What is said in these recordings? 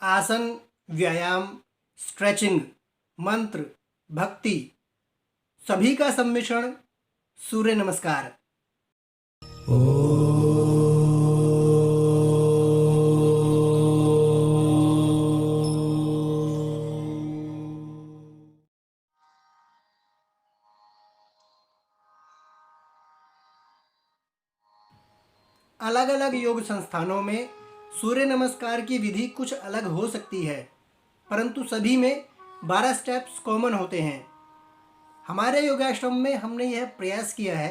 आसन, व्यायाम, स्ट्रेचिंग, मंत्र, भक्ति सभी का सम्मिश्रण सूर्य नमस्कार। अलग अलग योग संस्थानों में सूर्य नमस्कार की विधि कुछ अलग हो सकती है, परंतु सभी में 12 स्टेप्स कॉमन होते हैं। हमारे योगाश्रम में हमने यह प्रयास किया है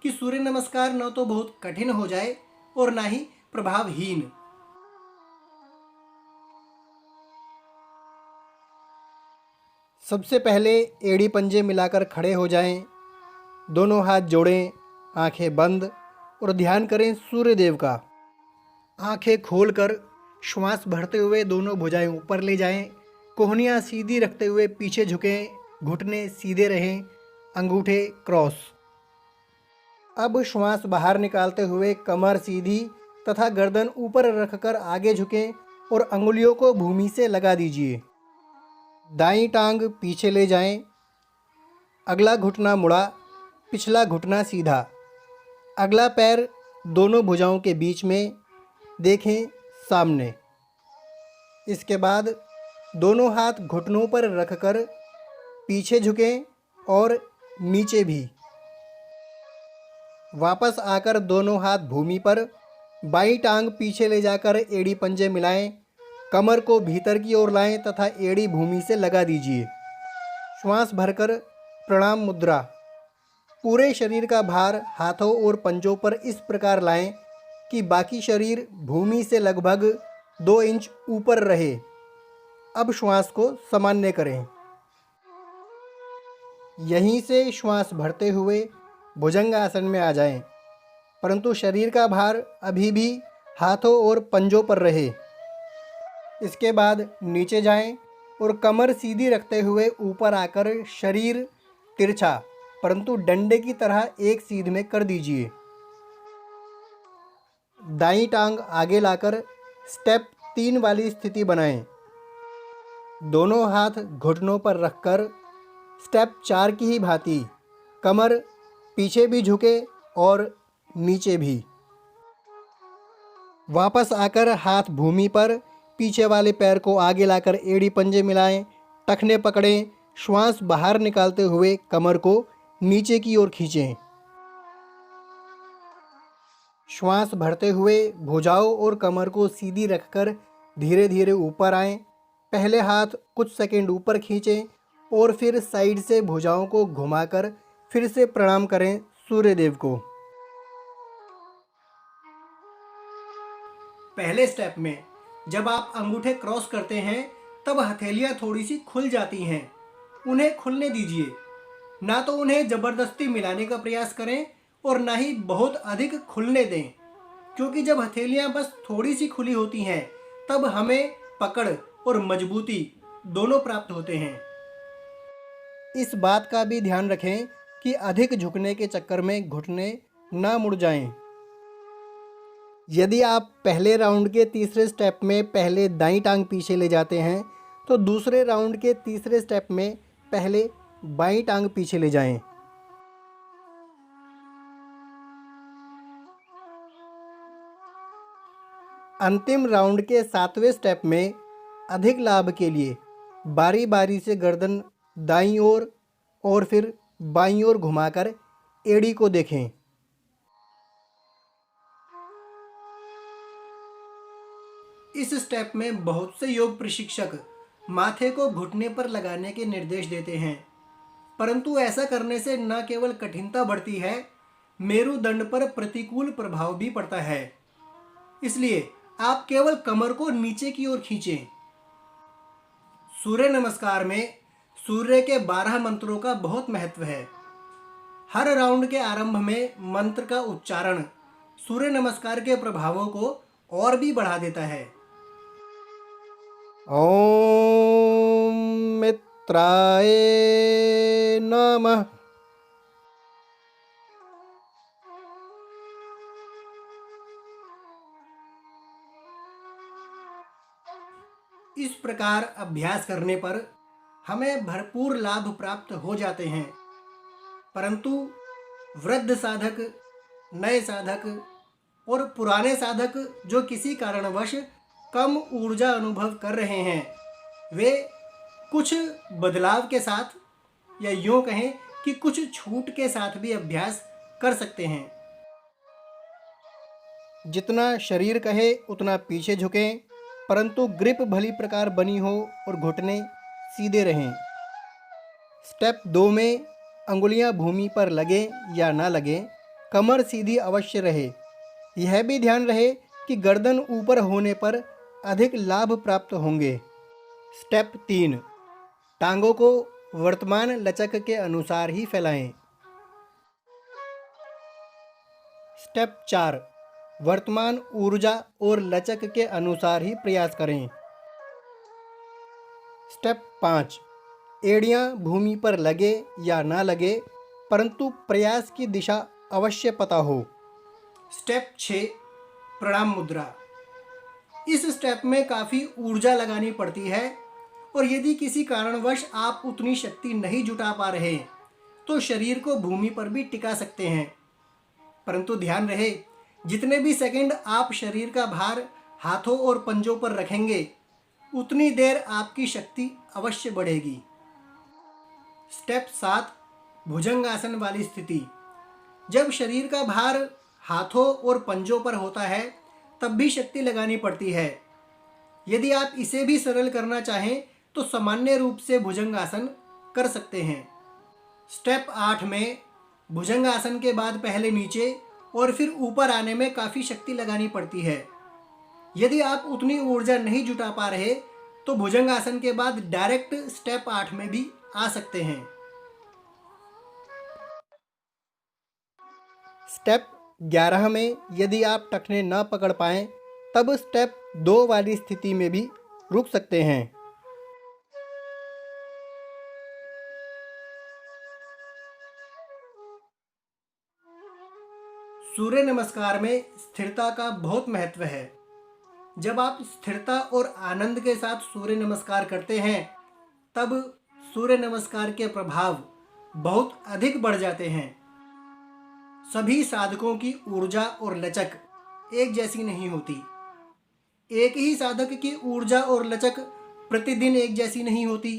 कि सूर्य नमस्कार न तो बहुत कठिन हो जाए और ना ही प्रभावहीन। सबसे पहले एड़ी पंजे मिलाकर खड़े हो जाएं, दोनों हाथ जोड़ें, आंखें बंद और ध्यान करें सूर्य देव का। आंखें खोलकर श्वास भरते हुए दोनों भुजाएं ऊपर ले जाएं, कोहनियाँ सीधी रखते हुए पीछे झुकें, घुटने सीधे रहें, अंगूठे क्रॉस। अब श्वास बाहर निकालते हुए कमर सीधी तथा गर्दन ऊपर रखकर आगे झुकें और अंगुलियों को भूमि से लगा दीजिए। दाईं टांग पीछे ले जाएं, अगला घुटना मुड़ा, पिछला घुटना सीधा, अगला पैर दोनों भुजाओं के बीच में, देखें सामने। इसके बाद दोनों हाथ घुटनों पर रखकर पीछे झुकें और नीचे भी। वापस आकर दोनों हाथ भूमि पर, बाईं टांग पीछे ले जाकर एड़ी पंजे मिलाएं, कमर को भीतर की ओर लाएं तथा एड़ी भूमि से लगा दीजिए। श्वास भरकर प्रणाम मुद्रा। पूरे शरीर का भार हाथों और पंजों पर इस प्रकार लाएं कि बाकी शरीर भूमि से लगभग 2 इंच ऊपर रहे। अब श्वास को सामान्य करें। यहीं से श्वास भरते हुए भुजंग आसन में आ जाएं, परंतु शरीर का भार अभी भी हाथों और पंजों पर रहे। इसके बाद नीचे जाएं और कमर सीधी रखते हुए ऊपर आकर शरीर तिरछा परंतु डंडे की तरह एक सीध में कर दीजिए। दाईं टांग आगे लाकर स्टेप 3 वाली स्थिति बनाएं। दोनों हाथ घुटनों पर रखकर स्टेप 4 की ही भांति कमर पीछे भी झुके और नीचे भी। वापस आकर हाथ भूमि पर, पीछे वाले पैर को आगे लाकर एड़ी पंजे मिलाएं, टखने पकड़ें, श्वास बाहर निकालते हुए कमर को नीचे की ओर खींचें। श्वास भरते हुए भुजाओं और कमर को सीधी रखकर धीरे धीरे ऊपर आएं। पहले हाथ कुछ सेकंड ऊपर खींचें और फिर साइड से भुजाओं को घुमाकर फिर से प्रणाम करें सूर्य देव को। पहले स्टेप में जब आप अंगूठे क्रॉस करते हैं तब हथेलियां थोड़ी सी खुल जाती हैं, उन्हें खुलने दीजिए। ना तो उन्हें ज़बरदस्ती मिलाने का प्रयास करें और ना ही बहुत अधिक खुलने दें, क्योंकि जब हथेलियां बस थोड़ी सी खुली होती हैं तब हमें पकड़ और मजबूती दोनों प्राप्त होते हैं। इस बात का भी ध्यान रखें कि अधिक झुकने के चक्कर में घुटने ना मुड़ जाएं। यदि आप पहले राउंड के तीसरे स्टेप में पहले दाईं टांग पीछे ले जाते हैं तो दूसरे राउंड के तीसरे स्टेप में पहले बाईं टांग पीछे ले जाएं। अंतिम राउंड के 7वें स्टेप में अधिक लाभ के लिए बारी बारी से गर्दन दाईं ओर और फिर बाईं ओर घुमाकर एड़ी को देखें। इस स्टेप में बहुत से योग प्रशिक्षक माथे को घुटने पर लगाने के निर्देश देते हैं, परंतु ऐसा करने से न केवल कठिनता बढ़ती है, मेरुदंड पर प्रतिकूल प्रभाव भी पड़ता है। इसलिए आप केवल कमर को नीचे की ओर खींचें। सूर्य नमस्कार में सूर्य के 12 मंत्रों का बहुत महत्व है। हर राउंड के आरंभ में मंत्र का उच्चारण सूर्य नमस्कार के प्रभावों को और भी बढ़ा देता है। ओम मित्राय नमः। इस प्रकार अभ्यास करने पर हमें भरपूर लाभ प्राप्त हो जाते हैं, परंतु वृद्ध साधक, नए साधक और पुराने साधक जो किसी कारणवश कम ऊर्जा अनुभव कर रहे हैं, वे कुछ बदलाव के साथ या यूँ कहें कि कुछ छूट के साथ भी अभ्यास कर सकते हैं। जितना शरीर कहे उतना पीछे झुकें, परंतु ग्रिप भली प्रकार बनी हो और घुटने सीधे रहें। स्टेप 2 में अंगुलियां भूमि पर लगे या ना लगे, कमर सीधी अवश्य रहे। यह भी ध्यान रहे कि गर्दन ऊपर होने पर अधिक लाभ प्राप्त होंगे। स्टेप 3, टांगों को वर्तमान लचक के अनुसार ही फैलाएं। स्टेप 4, वर्तमान ऊर्जा और लचक के अनुसार ही प्रयास करें। स्टेप 5, एड़ियां भूमि पर लगे या ना लगे, परंतु प्रयास की दिशा अवश्य पता हो। स्टेप 6, प्रणाम मुद्रा। इस स्टेप में काफ़ी ऊर्जा लगानी पड़ती है और यदि किसी कारणवश आप उतनी शक्ति नहीं जुटा पा रहे तो शरीर को भूमि पर भी टिका सकते हैं, परंतु ध्यान रहे जितने भी सेकंड आप शरीर का भार हाथों और पंजों पर रखेंगे उतनी देर आपकी शक्ति अवश्य बढ़ेगी। स्टेप 7, भुजंगासन वाली स्थिति। जब शरीर का भार हाथों और पंजों पर होता है तब भी शक्ति लगानी पड़ती है। यदि आप इसे भी सरल करना चाहें तो सामान्य रूप से भुजंगासन कर सकते हैं। स्टेप 8 में भुजंगासन के बाद पहले नीचे और फिर ऊपर आने में काफ़ी शक्ति लगानी पड़ती है। यदि आप उतनी ऊर्जा नहीं जुटा पा रहे तो भुजंगासन के बाद डायरेक्ट स्टेप 8 में भी आ सकते हैं। स्टेप 11 में यदि आप टखने न पकड़ पाएं तब स्टेप 2 वाली स्थिति में भी रुक सकते हैं। सूर्य नमस्कार में स्थिरता का बहुत महत्व है। जब आप स्थिरता और आनंद के साथ सूर्य नमस्कार करते हैं तब सूर्य नमस्कार के प्रभाव बहुत अधिक बढ़ जाते हैं। सभी साधकों की ऊर्जा और लचक एक जैसी नहीं होती। एक ही साधक की ऊर्जा और लचक प्रतिदिन एक जैसी नहीं होती।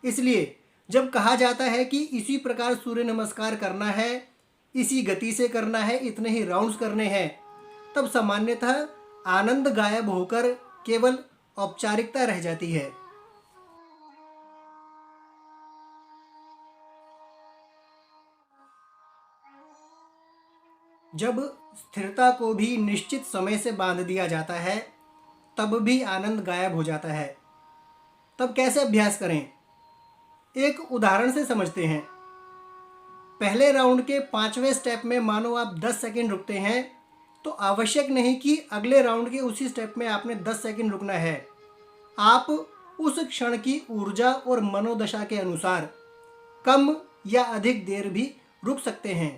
इसलिए जब कहा जाता है कि इसी प्रकार सूर्य नमस्कार करना है, इसी गति से करना है, इतने ही राउंड्स करने हैं, तब सामान्यतः आनंद गायब होकर केवल औपचारिकता रह जाती है। जब स्थिरता को भी निश्चित समय से बांध दिया जाता है तब भी आनंद गायब हो जाता है। तब कैसे अभ्यास करें, एक उदाहरण से समझते हैं। पहले राउंड के 5वें स्टेप में मानो आप 10 सेकंड रुकते हैं तो आवश्यक नहीं कि अगले राउंड के उसी स्टेप में आपने 10 सेकंड रुकना है। आप उस क्षण की ऊर्जा और मनोदशा के अनुसार कम या अधिक देर भी रुक सकते हैं।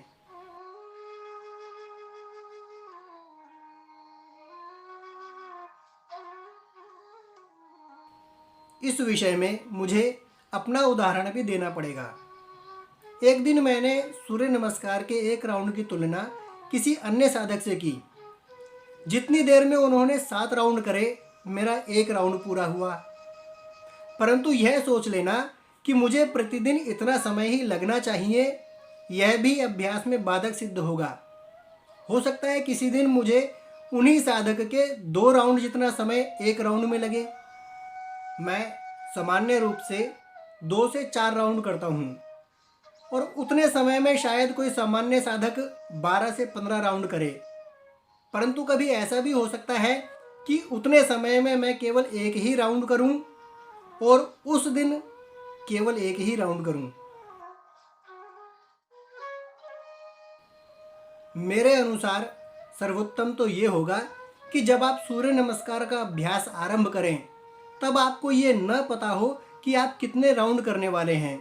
इस विषय में मुझे अपना उदाहरण भी देना पड़ेगा। एक दिन मैंने सूर्य नमस्कार के एक राउंड की तुलना किसी अन्य साधक से की। जितनी देर में उन्होंने 7 राउंड करे, मेरा एक राउंड पूरा हुआ। परंतु यह सोच लेना कि मुझे प्रतिदिन इतना समय ही लगना चाहिए, यह भी अभ्यास में बाधक सिद्ध होगा। हो सकता है किसी दिन मुझे उन्हीं साधक के 2 राउंड जितना समय एक राउंड में लगे। मैं सामान्य रूप से 2 से 4 राउंड करता हूँ और उतने समय में शायद कोई सामान्य साधक 12 से 15 राउंड करे। परंतु कभी ऐसा भी हो सकता है कि उतने समय में मैं केवल एक ही राउंड करूं और उस दिन केवल एक ही राउंड करूं। मेरे अनुसार सर्वोत्तम तो ये होगा कि जब आप सूर्य नमस्कार का अभ्यास आरंभ करें तब आपको ये न पता हो कि आप कितने राउंड करने वाले हैं।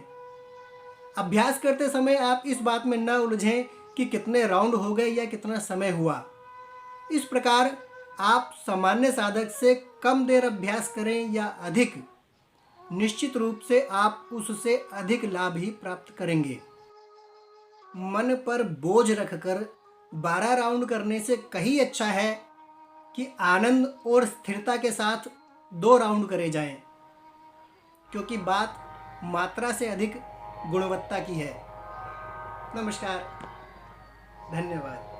अभ्यास करते समय आप इस बात में न उलझें कि कितने राउंड हो गए या कितना समय हुआ। इस प्रकार आप सामान्य साधक से कम देर अभ्यास करें या अधिक, निश्चित रूप से आप उससे अधिक लाभ ही प्राप्त करेंगे। मन पर बोझ रखकर 12 राउंड करने से कहीं अच्छा है कि आनंद और स्थिरता के साथ 2 राउंड करे जाएं, क्योंकि बात मात्रा से अधिक गुणवत्ता की है। नमस्कार, धन्यवाद।